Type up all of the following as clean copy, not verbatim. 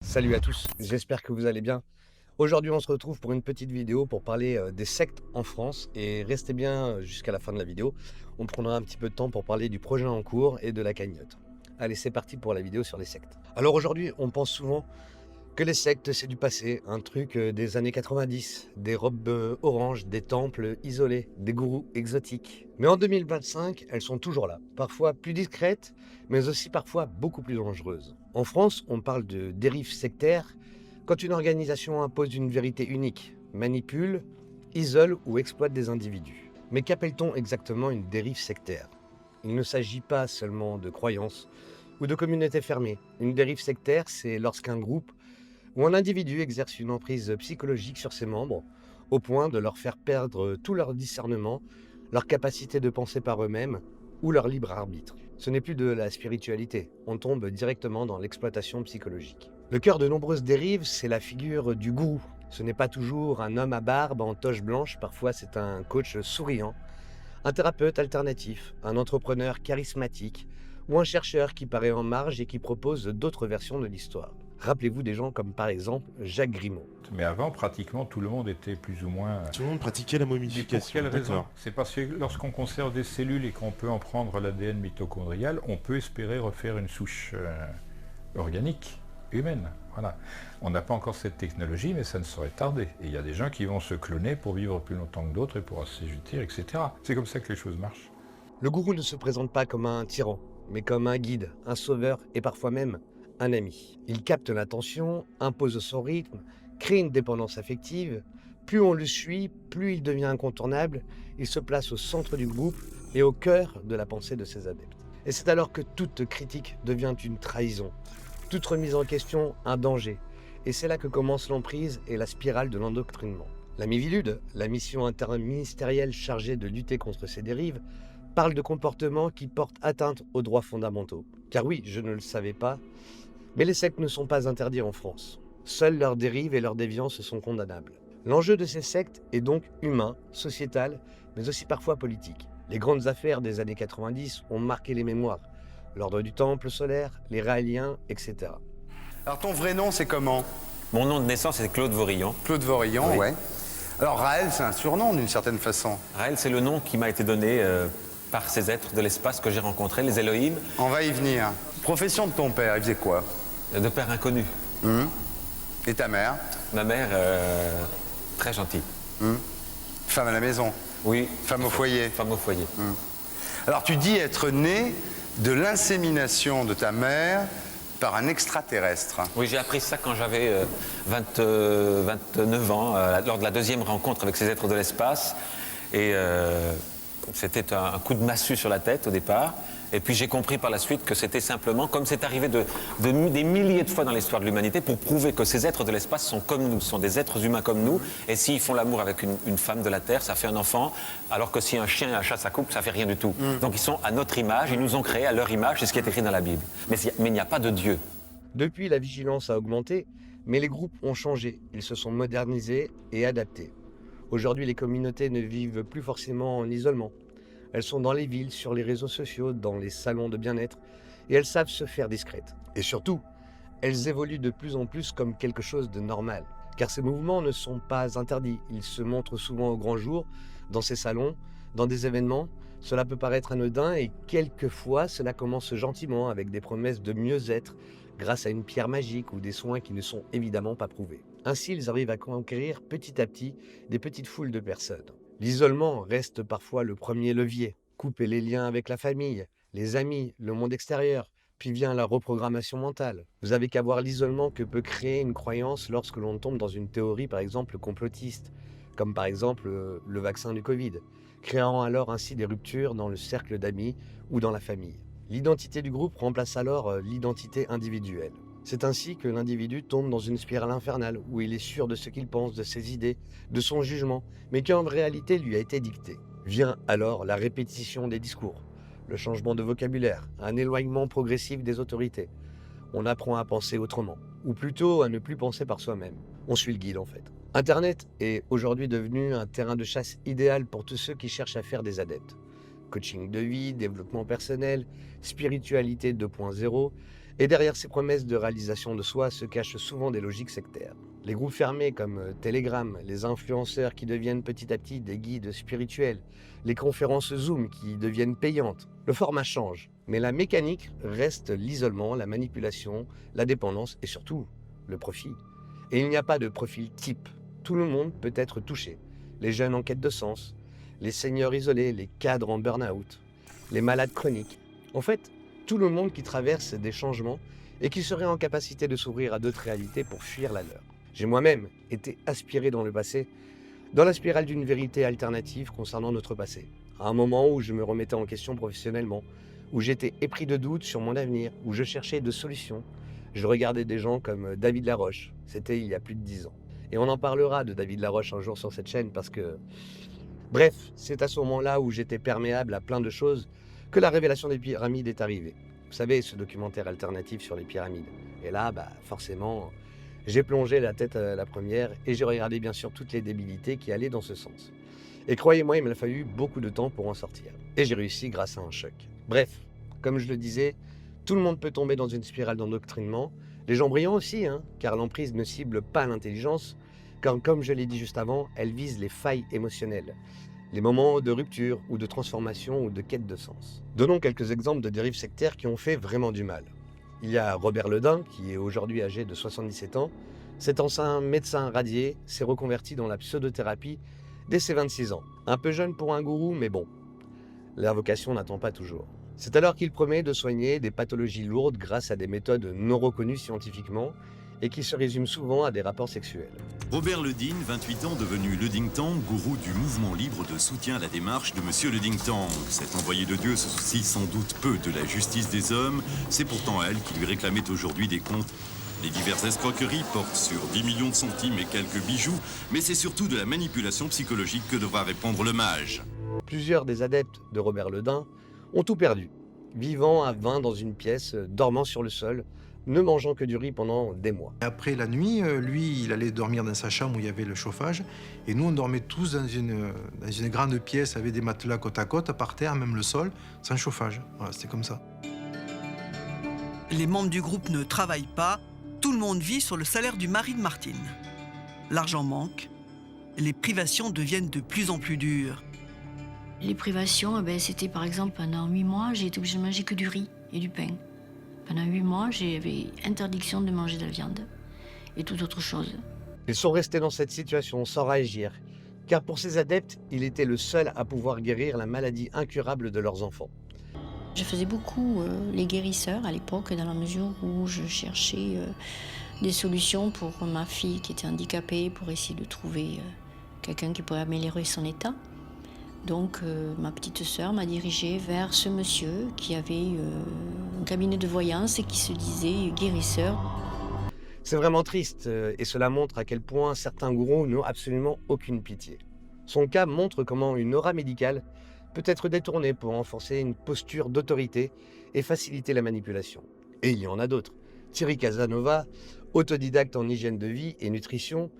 Salut à tous, j'espère que vous allez bien. Aujourd'hui, on se retrouve pour une petite vidéo pour parler des sectes en France et restez bien jusqu'à la fin de la vidéo. On prendra un petit peu de temps pour parler du projet en cours et de la cagnotte. Allez, c'est parti pour la vidéo sur les sectes. Alors aujourd'hui, on pense souvent que les sectes, c'est du passé, un truc des années 90, des robes oranges, des temples isolés, des gourous exotiques. Mais en 2025, elles sont toujours là, parfois plus discrètes, mais aussi parfois beaucoup plus dangereuses. En France, on parle de dérive sectaire quand une organisation impose une vérité unique, manipule, isole ou exploite des individus. Mais qu'appelle-t-on exactement une dérive sectaire? Il ne s'agit pas seulement de croyances ou de communautés fermées. Une dérive sectaire, c'est lorsqu'un groupe où un individu exerce une emprise psychologique sur ses membres, au point de leur faire perdre tout leur discernement, leur capacité de penser par eux-mêmes ou leur libre arbitre. Ce n'est plus de la spiritualité, on tombe directement dans l'exploitation psychologique. Le cœur de nombreuses dérives, c'est la figure du gourou. Ce n'est pas toujours un homme à barbe en toche blanche, parfois c'est un coach souriant, un thérapeute alternatif, un entrepreneur charismatique ou un chercheur qui paraît en marge et qui propose d'autres versions de l'histoire. Rappelez-vous des gens comme par exemple Jacques Grimaud. Mais avant, pratiquement tout le monde était plus ou moins... Tout le monde pratiquait la Mais pour momification. quelle raison? D'accord. C'est parce que lorsqu'on conserve des cellules et qu'on peut en prendre l'ADN mitochondrial, on peut espérer refaire une souche organique, humaine. Voilà. On n'a pas encore cette technologie, mais ça ne saurait tarder. Et il y a des gens qui vont se cloner pour vivre plus longtemps que d'autres et pour assujettir, etc. C'est comme ça que les choses marchent. Le gourou ne se présente pas comme un tyran, mais comme un guide, un sauveur et parfois même un ami. Il capte l'attention, impose son rythme, crée une dépendance affective. Plus on le suit, plus il devient incontournable. Il se place au centre du groupe et au cœur de la pensée de ses adeptes. Et c'est alors que toute critique devient une trahison, toute remise en question un danger. Et c'est là que commence l'emprise et la spirale de l'endoctrinement. La Mivilude, la mission interministérielle chargée de lutter contre ces dérives, parle de comportements qui portent atteinte aux droits fondamentaux. Car oui, je ne le savais pas, mais les sectes ne sont pas interdits en France. Seules leurs dérives et leurs déviances sont condamnables. L'enjeu de ces sectes est donc humain, sociétal, mais aussi parfois politique. Les grandes affaires des années 90 ont marqué les mémoires. L'ordre du Temple solaire, les Raéliens, etc. Alors ton vrai nom c'est comment? Mon nom de naissance c'est Claude Vorillon. Claude Vorillon, Oui. ouais. Alors Raël c'est un surnom d'une certaine façon. Raël, c'est le nom qui m'a été donné par ces êtres de l'espace que j'ai rencontrés, les Elohim, On va y venir. Profession de ton père, il faisait quoi? de père inconnu. Et ta mère? Ma mère, très gentille. Femme à la maison, Oui. femme au foyer. Femme au foyer. Alors tu dis être né de l'insémination de ta mère par un extraterrestre. Oui, j'ai appris ça quand j'avais 29 ans, lors de la deuxième rencontre avec ces êtres de l'espace. Et c'était un coup de massue sur la tête au départ. Et puis j'ai compris par la suite que c'était simplement, comme c'est arrivé des milliers de fois dans l'histoire de l'humanité, pour prouver que ces êtres de l'espace sont comme nous, sont des êtres humains comme nous. Et s'ils font l'amour avec une femme de la Terre, ça fait un enfant, alors que si un chien et un chat s'accouplent, ça fait rien du tout. Donc ils sont à notre image, ils nous ont créés à leur image, c'est ce qui est écrit dans la Bible. Mais il n'y a pas de Dieu. Depuis, la vigilance a augmenté, mais les groupes ont changé. Ils se sont modernisés et adaptés. Aujourd'hui, les communautés ne vivent plus forcément en isolement. Elles sont dans les villes, sur les réseaux sociaux, dans les salons de bien-être, et elles savent se faire discrètes. Et surtout, elles évoluent de plus en plus comme quelque chose de normal. Car ces mouvements ne sont pas interdits. Ils se montrent souvent au grand jour, dans ces salons, dans des événements. Cela peut paraître anodin et quelquefois cela commence gentiment avec des promesses de mieux-être grâce à une pierre magique ou des soins qui ne sont évidemment pas prouvés. Ainsi, ils arrivent à conquérir petit à petit des petites foules de personnes. L'isolement reste parfois le premier levier. Couper les liens avec la famille, les amis, le monde extérieur, puis vient la reprogrammation mentale. Vous avez qu'à voir l'isolement que peut créer une croyance lorsque l'on tombe dans une théorie par exemple complotiste, comme par exemple le vaccin du Covid, créant alors ainsi des ruptures dans le cercle d'amis ou dans la famille. L'identité du groupe remplace alors l'identité individuelle. C'est ainsi que l'individu tombe dans une spirale infernale où il est sûr de ce qu'il pense, de ses idées, de son jugement, mais qui en réalité lui a été dicté. Vient alors la répétition des discours, le changement de vocabulaire, un éloignement progressif des autorités. On apprend à penser autrement, ou plutôt à ne plus penser par soi-même. On suit le guide en fait. Internet est aujourd'hui devenu un terrain de chasse idéal pour tous ceux qui cherchent à faire des adeptes. Coaching de vie, développement personnel, spiritualité 2.0, Et derrière ces promesses de réalisation de soi se cachent souvent des logiques sectaires. Les groupes fermés comme Telegram, les influenceurs qui deviennent petit à petit des guides spirituels, les conférences Zoom qui deviennent payantes. Le format change, mais la mécanique reste l'isolement, la manipulation, la dépendance et surtout le profit. Et il n'y a pas de profil type. Tout le monde peut être touché. Les jeunes en quête de sens, les seniors isolés, les cadres en burn-out, les malades chroniques. En fait, tout le monde qui traverse des changements et qui serait en capacité de s'ouvrir à d'autres réalités pour fuir la leur. J'ai moi-même été aspiré dans le passé, dans la spirale d'une vérité alternative concernant notre passé. À un moment où je me remettais en question professionnellement, où j'étais épris de doutes sur mon avenir, où je cherchais de solutions, je regardais des gens comme David Laroche. C'était il y a plus de 10 ans. Et on en parlera de David Laroche un jour sur cette chaîne parce que... Bref, c'est à ce moment-là où j'étais perméable à plein de choses que la révélation des pyramides est arrivée. Vous savez, ce documentaire alternatif sur les pyramides. Et là, forcément, j'ai plongé la tête à la première et j'ai regardé bien sûr toutes les débilités qui allaient dans ce sens. Et croyez-moi, il m'a fallu beaucoup de temps pour en sortir. Et j'ai réussi grâce à un choc. Bref, comme je le disais, tout le monde peut tomber dans une spirale d'endoctrinement. Les gens brillants aussi, car l'emprise ne cible pas l'intelligence, car comme je l'ai dit juste avant, elle vise les failles émotionnelles, les moments de rupture ou de transformation ou de quête de sens. Donnons quelques exemples de dérives sectaires qui ont fait vraiment du mal. Il y a Robert le Dain, qui est aujourd'hui âgé de 77 ans. Cet ancien médecin radié s'est reconverti dans la pseudothérapie dès ses 26 ans. Un peu jeune pour un gourou, mais bon, la vocation n'attend pas toujours. C'est alors qu'il promet de soigner des pathologies lourdes grâce à des méthodes non reconnues scientifiquement et qui se résument souvent à des rapports sexuels. Robert Le Dain, 28 ans, devenu Le Ding Tang, gourou du mouvement libre de soutien à la démarche de Monsieur Le Ding Tang. Cet envoyé de Dieu se soucie sans doute peu de la justice des hommes. C'est pourtant elle qui lui réclamait aujourd'hui des comptes. Les diverses escroqueries portent sur 10 millions de centimes et quelques bijoux, mais c'est surtout de la manipulation psychologique que devra répondre le mage. Plusieurs des adeptes de Robert le Dain ont tout perdu, vivant à 20 dans une pièce, dormant sur le sol, ne mangeant que du riz pendant des mois. Après la nuit, lui, il allait dormir dans sa chambre où il y avait le chauffage. Et nous, on dormait tous dans une grande pièce avec des matelas côte à côte, par terre, même le sol, sans chauffage. Voilà, c'était comme ça. Les membres du groupe ne travaillent pas. Tout le monde vit sur le salaire du mari de Martine. L'argent manque. Les privations deviennent de plus en plus dures. Les privations, c'était par exemple pendant 8 mois, j'ai été obligée de manger que du riz et du pain. Pendant 8 mois, j'avais interdiction de manger de la viande et toute autre chose. Ils sont restés dans cette situation sans réagir, car pour ces adeptes, il était le seul à pouvoir guérir la maladie incurable de leurs enfants. Je faisais beaucoup les guérisseurs à l'époque, dans la mesure où je cherchais des solutions pour ma fille qui était handicapée, pour essayer de trouver quelqu'un qui pourrait améliorer son état. Donc ma petite sœur m'a dirigée vers ce monsieur qui avait un cabinet de voyance et qui se disait guérisseur. C'est vraiment triste et cela montre à quel point certains gourous n'ont absolument aucune pitié. Son cas montre comment une aura médicale peut être détournée pour renforcer une posture d'autorité et faciliter la manipulation. Et il y en a d'autres. Thierry Casanova, autodidacte en hygiène de vie et nutrition,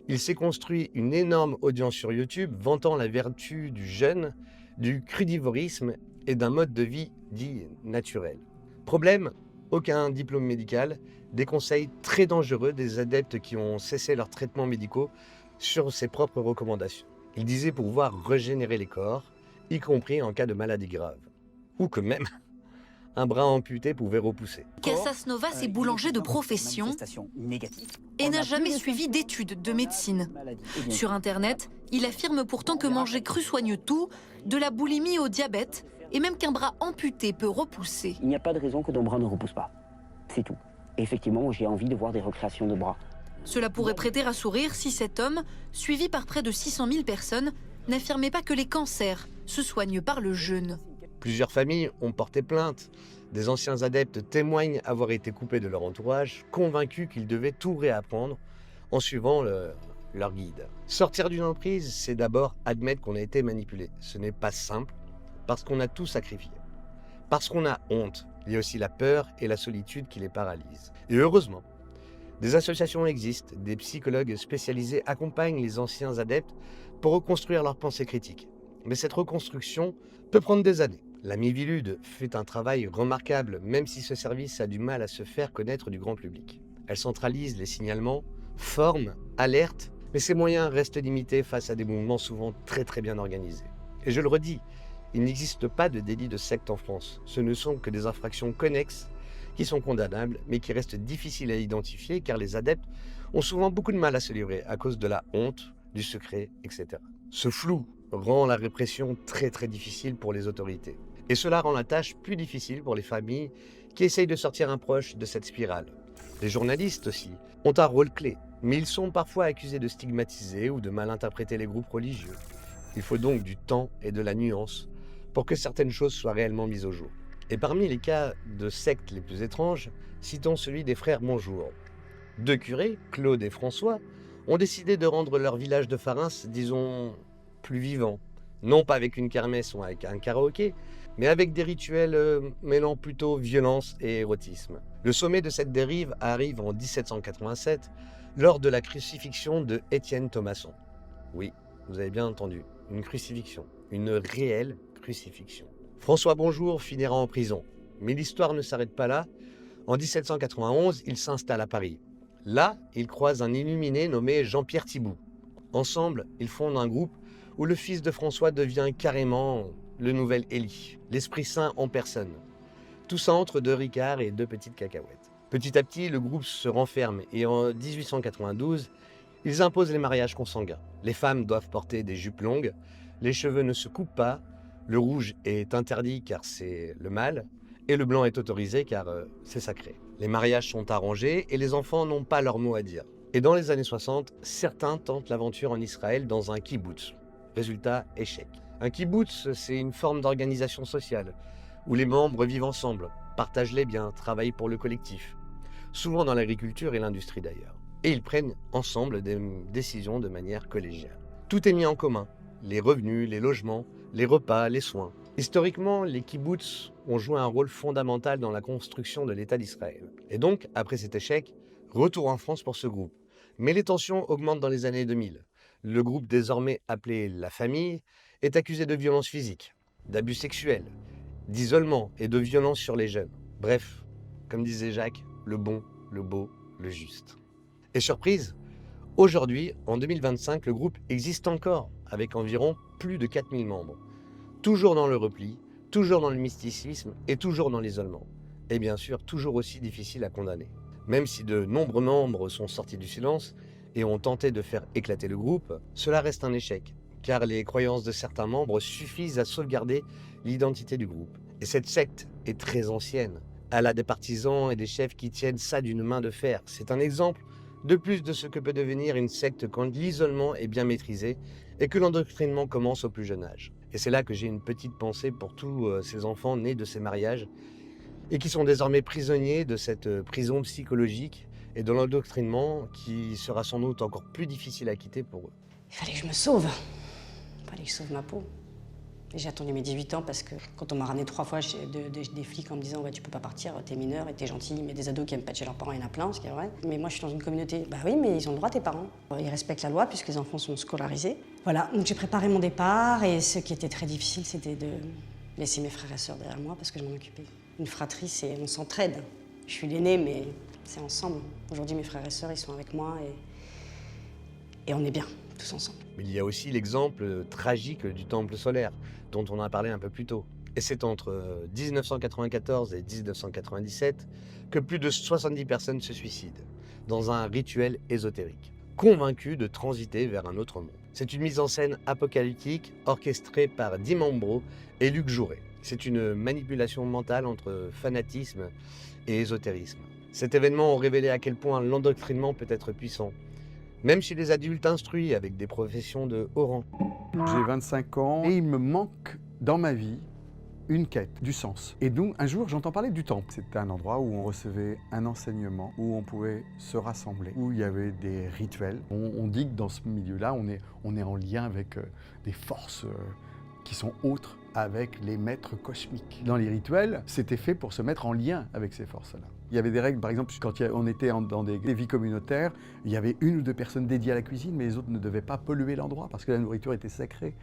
il s'est construit une énorme audience sur YouTube vantant la vertu du jeûne, du crudivorisme et d'un mode de vie dit naturel. Problème, aucun diplôme médical, des conseils très dangereux des adeptes qui ont cessé leurs traitements médicaux sur ses propres recommandations. Il disait pouvoir régénérer les corps, y compris en cas de maladie grave. Ou que même un bras amputé pouvait repousser. Casas Novas est boulanger de profession et n'a jamais suivi d'études de médecine. Sur Internet, il affirme pourtant que manger cru soigne tout, de la boulimie au diabète, et même qu'un bras amputé peut repousser. Il n'y a pas de raison que ton bras ne repousse pas. C'est tout. Et effectivement, j'ai envie de voir des recréations de bras. Cela pourrait prêter à sourire si cet homme, suivi par près de 600 000 personnes, n'affirmait pas que les cancers se soignent par le jeûne. Plusieurs familles ont porté plainte. Des anciens adeptes témoignent avoir été coupés de leur entourage, convaincus qu'ils devaient tout réapprendre en suivant leur guide. Sortir d'une emprise, c'est d'abord admettre qu'on a été manipulé. Ce n'est pas simple, parce qu'on a tout sacrifié. Parce qu'on a honte. Il y a aussi la peur et la solitude qui les paralysent. Et heureusement, des associations existent, des psychologues spécialisés accompagnent les anciens adeptes pour reconstruire leur pensée critique. Mais cette reconstruction peut prendre des années. La Miviludes fait un travail remarquable, même si ce service a du mal à se faire connaître du grand public. Elle centralise les signalements, forme, alerte, mais ses moyens restent limités face à des mouvements souvent très bien organisés. Et je le redis, il n'existe pas de délit de secte en France. Ce ne sont que des infractions connexes qui sont condamnables, mais qui restent difficiles à identifier car les adeptes ont souvent beaucoup de mal à se livrer à cause de la honte, du secret, etc. Ce flou rend la répression très difficile pour les autorités. Et cela rend la tâche plus difficile pour les familles qui essayent de sortir un proche de cette spirale. Les journalistes aussi ont un rôle clé, mais ils sont parfois accusés de stigmatiser ou de mal interpréter les groupes religieux. Il faut donc du temps et de la nuance pour que certaines choses soient réellement mises au jour. Et parmi les cas de sectes les plus étranges, citons celui des frères Bonjour. Deux curés, Claude et François, ont décidé de rendre leur village de Farin, disons, plus vivant. Non pas avec une kermesse ou avec un karaoké, mais avec des rituels mêlant plutôt violence et érotisme. Le sommet de cette dérive arrive en 1787, lors de la crucifixion de Étienne Thomasson. Oui, vous avez bien entendu, une crucifixion, une réelle crucifixion. François Bonjour finira en prison, mais l'histoire ne s'arrête pas là. En 1791, il s'installe à Paris. Là, il croise un illuminé nommé Jean-Pierre Thibaut. Ensemble, ils fondent un groupe où le fils de François devient carrément le nouvel Élie, l'Esprit Saint en personne. Tout ça entre 2 ricards et 2 petites cacahuètes. Petit à petit, le groupe se renferme et en 1892, ils imposent les mariages consanguins. Les femmes doivent porter des jupes longues, les cheveux ne se coupent pas, le rouge est interdit car c'est le mal, et le blanc est autorisé car c'est sacré. Les mariages sont arrangés et les enfants n'ont pas leur mot à dire. Et dans les années 60, certains tentent l'aventure en Israël dans un kibboutz. Résultat, échec. Un kibboutz, c'est une forme d'organisation sociale, où les membres vivent ensemble, partagent les biens, travaillent pour le collectif. Souvent dans l'agriculture et l'industrie d'ailleurs. Et ils prennent ensemble des décisions de manière collégiale. Tout est mis en commun. Les revenus, les logements, les repas, les soins. Historiquement, les kibboutz ont joué un rôle fondamental dans la construction de l'État d'Israël. Et donc, après cet échec, retour en France pour ce groupe. Mais les tensions augmentent dans les années 2000. Le groupe désormais appelé La Famille est accusé de violences physiques, d'abus sexuels, d'isolement et de violence sur les jeunes. Bref, comme disait Jacques, le bon, le beau, le juste. Et surprise, aujourd'hui, en 2025, le groupe existe encore, avec environ plus de 4000 membres. Toujours dans le repli, toujours dans le mysticisme et toujours dans l'isolement. Et bien sûr, toujours aussi difficile à condamner. Même si de nombreux membres sont sortis du silence et ont tenté de faire éclater le groupe, cela reste un échec, car les croyances de certains membres suffisent à sauvegarder l'identité du groupe. Et cette secte est très ancienne. Elle a des partisans et des chefs qui tiennent ça d'une main de fer. C'est un exemple de plus de ce que peut devenir une secte quand l'isolement est bien maîtrisé et que l'endoctrinement commence au plus jeune âge. Et c'est là que j'ai une petite pensée pour tous ces enfants nés de ces mariages et qui sont désormais prisonniers de cette prison psychologique et de l'endoctrinement qui sera sans doute encore plus difficile à quitter pour eux. Il fallait que je me sauve. Il fallait que je sauve ma peau. Et j'ai attendu mes 18 ans parce que quand on m'a ramené 3 fois des flics en me disant ouais, tu peux pas partir, t'es mineur et t'es gentil, mais des ados qui aiment pas de chez leurs parents, il y en a plein, ce qui est vrai. Mais moi je suis dans une communauté, bah oui, mais ils ont le droit, tes parents. Ils respectent la loi puisque les enfants sont scolarisés. Voilà, donc j'ai préparé mon départ et ce qui était très difficile, c'était de laisser mes frères et sœurs derrière moi parce que je m'en occupais. Une fratrie, c'est on s'entraide. Je suis l'aîné, mais c'est ensemble. Aujourd'hui, mes frères et sœurs, ils sont avec moi et on est bien, tous ensemble. Mais il y a aussi l'exemple tragique du temple solaire, dont on a parlé un peu plus tôt. Et c'est entre 1994 et 1997 que plus de 70 personnes se suicident, dans un rituel ésotérique, convaincus de transiter vers un autre monde. C'est une mise en scène apocalyptique orchestrée par Di Mambro et Luc Jouret. C'est une manipulation mentale entre fanatisme et ésotérisme. Cet événement a révélé à quel point l'endoctrinement peut être puissant, même chez les adultes instruits avec des professions de haut rang. J'ai 25 ans et il me manque dans ma vie une quête, du sens. Et donc un jour j'entends parler du temple. C'était un endroit où on recevait un enseignement, où on pouvait se rassembler, où il y avait des rituels. On dit que dans ce milieu-là, on est en lien avec des forces qui sont autres avec les maîtres cosmiques. Dans les rituels, c'était fait pour se mettre en lien avec ces forces-là. Il y avait des règles, par exemple, quand on était dans des vies communautaires, il y avait 1 ou 2 personnes dédiées à la cuisine, mais les autres ne devaient pas polluer l'endroit parce que la nourriture était sacrée.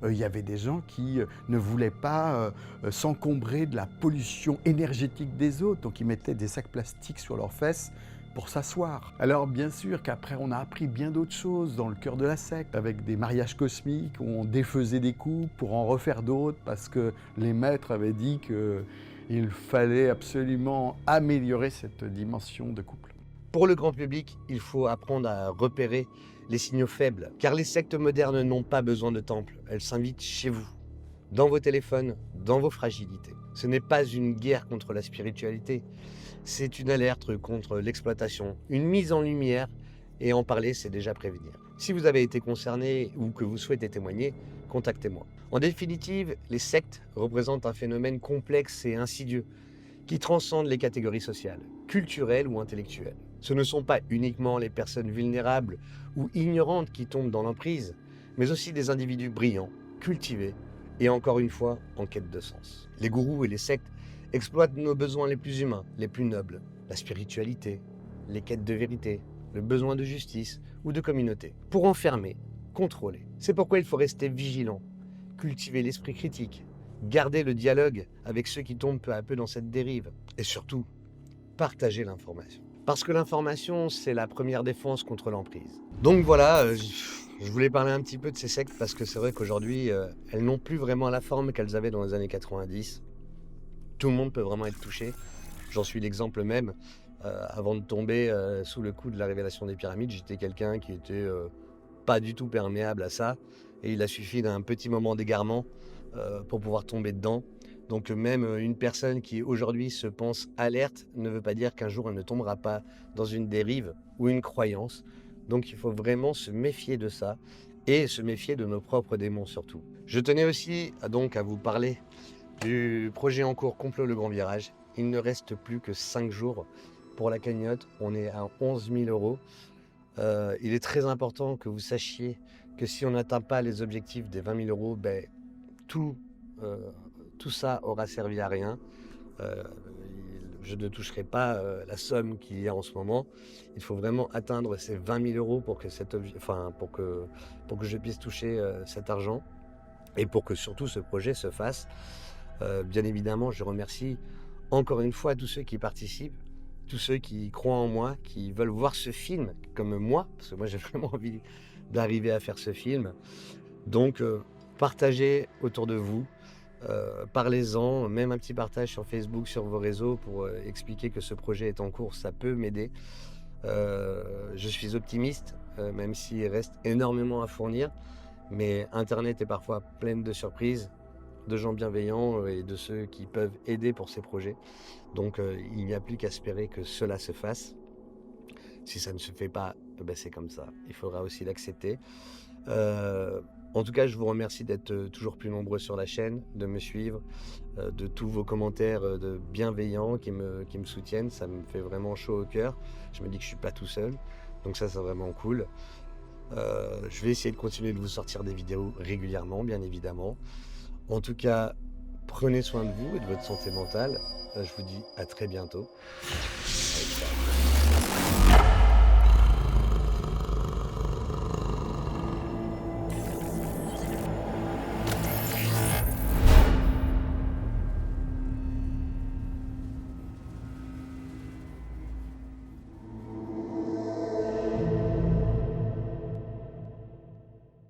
Il y avait des gens qui ne voulaient pas s'encombrer de la pollution énergétique des autres, donc ils mettaient des sacs plastiques sur leurs fesses pour s'asseoir. Alors bien sûr qu'après on a appris bien d'autres choses dans le cœur de la secte, avec des mariages cosmiques où on défaisait des couples pour en refaire d'autres parce que les maîtres avaient dit qu'il fallait absolument améliorer cette dimension de couple. Pour le grand public, il faut apprendre à repérer les signaux faibles, car les sectes modernes n'ont pas besoin de temples, elles s'invitent chez vous, dans vos téléphones, dans vos fragilités. Ce n'est pas une guerre contre la spiritualité, c'est une alerte contre l'exploitation, une mise en lumière, et en parler, c'est déjà prévenir. Si vous avez été concerné ou que vous souhaitez témoigner, contactez-moi. En définitive, les sectes représentent un phénomène complexe et insidieux qui transcende les catégories sociales, culturelles ou intellectuelles. Ce ne sont pas uniquement les personnes vulnérables ou ignorantes qui tombent dans l'emprise, mais aussi des individus brillants, cultivés et encore une fois en quête de sens. Les gourous et les sectes exploitent nos besoins les plus humains, les plus nobles, la spiritualité, les quêtes de vérité, le besoin de justice ou de communauté, pour enfermer, contrôler. C'est pourquoi il faut rester vigilant, cultiver l'esprit critique, garder le dialogue avec ceux qui tombent peu à peu dans cette dérive, et surtout, partager l'information. Parce que l'information, c'est la première défense contre l'emprise. Donc voilà, je voulais parler un petit peu de ces sectes parce que c'est vrai qu'aujourd'hui, elles n'ont plus vraiment la forme qu'elles avaient dans les années 90. Tout le monde peut vraiment être touché. J'en suis l'exemple même. Avant de tomber sous le coup de la révélation des pyramides, j'étais quelqu'un qui était pas du tout perméable à ça. Et il a suffi d'un petit moment d'égarement pour pouvoir tomber dedans. Donc même une personne qui aujourd'hui se pense alerte ne veut pas dire qu'un jour elle ne tombera pas dans une dérive ou une croyance. Donc il faut vraiment se méfier de ça et se méfier de nos propres démons surtout. Je tenais aussi donc à vous parler du projet en cours Complot le Grand Virage. Il ne reste plus que 5 jours pour la cagnotte. On est à 11 000 €. Il est très important que vous sachiez que si on n'atteint pas les objectifs des 20 000 €, ben, tout ça aura servi à rien. Je ne toucherai pas la somme qu'il y a en ce moment. Il faut vraiment atteindre ces 20 000 € pour que, pour que je puisse toucher cet argent et pour que surtout ce projet se fasse. Bien évidemment, je remercie encore une fois tous ceux qui participent, tous ceux qui croient en moi, qui veulent voir ce film comme moi, parce que moi j'ai vraiment envie d'arriver à faire ce film. Donc partagez autour de vous, parlez-en, même un petit partage sur Facebook, sur vos réseaux pour expliquer que ce projet est en cours, ça peut m'aider. Je suis optimiste, même s'il reste énormément à fournir, mais Internet est parfois pleine de surprises, de gens bienveillants et de ceux qui peuvent aider pour ces projets. Donc il n'y a plus qu'à espérer que cela se fasse. Si ça ne se fait pas, ben c'est comme ça. Il faudra aussi l'accepter. En tout cas, je vous remercie d'être toujours plus nombreux sur la chaîne, de me suivre, de tous vos commentaires de bienveillants qui me soutiennent. Ça me fait vraiment chaud au cœur. Je me dis que je ne suis pas tout seul. Donc ça, c'est vraiment cool. Je vais essayer de continuer de vous sortir des vidéos régulièrement, bien évidemment. En tout cas, prenez soin de vous et de votre santé mentale. Je vous dis à très bientôt. Ciao.